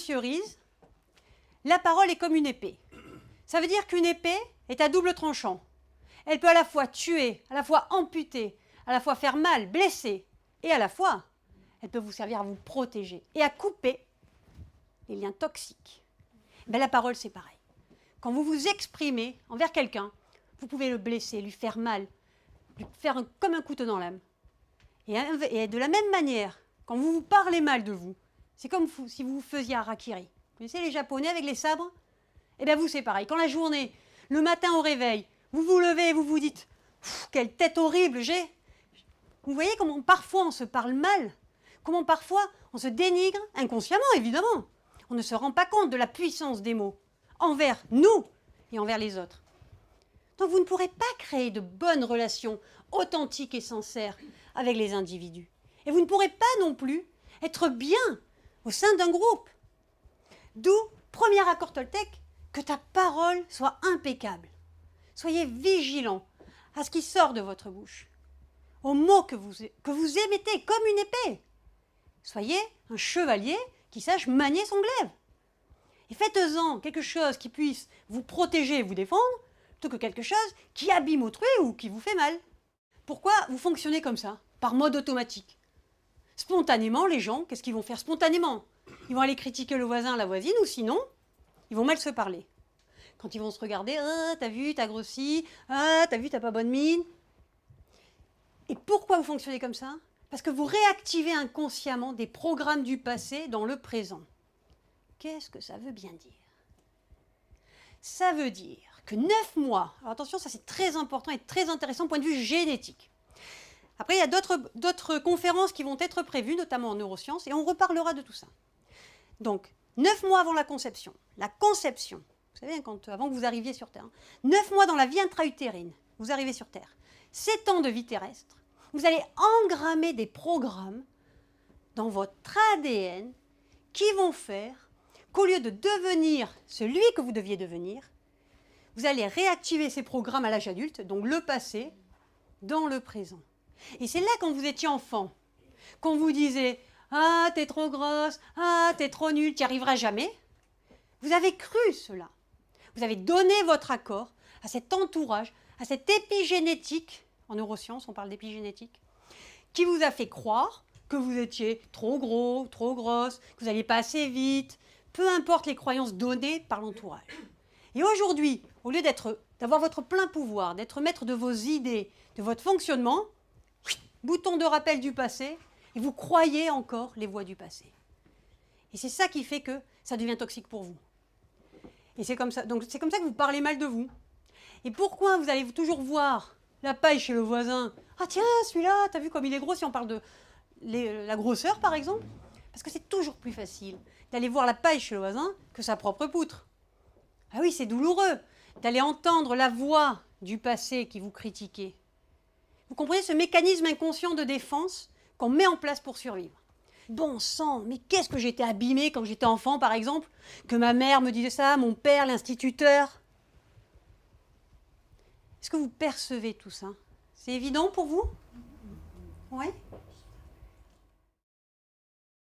Cerise, la parole est comme une épée. Ça veut dire qu'une épée est à double tranchant. Elle peut à la fois tuer, à la fois amputer, à la fois faire mal, blesser, et à la fois, elle peut vous servir à vous protéger et à couper les liens toxiques. Ben, la parole, c'est pareil. Quand vous vous exprimez envers quelqu'un, vous pouvez le blesser, lui faire mal, lui faire comme un couteau dans l'âme. Et de la même manière, quand vous vous parlez mal de vous, c'est comme si vous vous faisiez harakiri. Vous connaissez les Japonais avec les sabres? Eh bien vous, c'est pareil. Quand la journée, le matin au réveil, vous vous levez et vous vous dites « Quelle tête horrible j'ai !» Vous voyez comment parfois on se parle mal, comment parfois on se dénigre, inconsciemment évidemment. On ne se rend pas compte de la puissance des mots envers nous et envers les autres. Donc vous ne pourrez pas créer de bonnes relations authentiques et sincères avec les individus. Et vous ne pourrez pas non plus être bien au sein d'un groupe. D'où, premier accord Toltec, que ta parole soit impeccable. Soyez vigilants à ce qui sort de votre bouche, aux mots que vous émettez comme une épée. Soyez un chevalier qui sache manier son glaive. Et faites-en quelque chose qui puisse vous protéger et vous défendre, plutôt que quelque chose qui abîme autrui ou qui vous fait mal. Pourquoi vous fonctionnez comme ça, par mode automatique? Spontanément, les gens, qu'est-ce qu'ils vont faire spontanément? Ils vont aller critiquer le voisin, la voisine, ou sinon, ils vont mal se parler. Quand ils vont se regarder, « Ah, t'as vu, t'as grossi, ah, t'as vu, t'as pas bonne mine. » Et pourquoi vous fonctionnez comme ça? Parce que vous réactivez inconsciemment des programmes du passé dans le présent. Qu'est-ce que ça veut bien dire? Ça veut dire que 9 mois, alors attention, ça c'est très important et très intéressant point de vue génétique. Après, il y a d'autres conférences qui vont être prévues, notamment en neurosciences, et on reparlera de tout ça. Donc, 9 mois avant la conception, vous savez, avant que vous arriviez sur Terre, 9 mois dans la vie intra-utérine, vous arrivez sur Terre, 7 ans de vie terrestre, vous allez engrammer des programmes dans votre ADN qui vont faire qu'au lieu de devenir celui que vous deviez devenir, vous allez réactiver ces programmes à l'âge adulte, donc le passé, dans le présent. Et c'est là, quand vous étiez enfant, qu'on vous disait « Ah, t'es trop grosse, ah, t'es trop nulle, t'y arriveras jamais », vous avez cru cela. Vous avez donné votre accord à cet entourage, à cette épigénétique, en neurosciences on parle d'épigénétique, qui vous a fait croire que vous étiez trop gros, trop grosse, que vous n'alliez pas assez vite, peu importe les croyances données par l'entourage. Et aujourd'hui, au lieu d'avoir votre plein pouvoir, d'être maître de vos idées, de votre fonctionnement, bouton de rappel du passé, et vous croyez encore les voies du passé. Et c'est ça qui fait que ça devient toxique pour vous. Et c'est comme ça, donc c'est comme ça que vous parlez mal de vous. Et pourquoi vous allez toujours voir la paille chez le voisin? Ah tiens, celui-là, t'as vu comme il est gros, si on parle de la grosseur par exemple? Parce que c'est toujours plus facile d'aller voir la paille chez le voisin que sa propre poutre. Ah oui, c'est douloureux d'aller entendre la voix du passé qui vous critiquait. Vous comprenez ce mécanisme inconscient de défense qu'on met en place pour survivre? Bon sang, mais qu'est-ce que j'étais abîmée quand j'étais enfant, par exemple, que ma mère me disait ça, mon père, l'instituteur. Est-ce que vous percevez tout ça? C'est évident pour vous? Oui?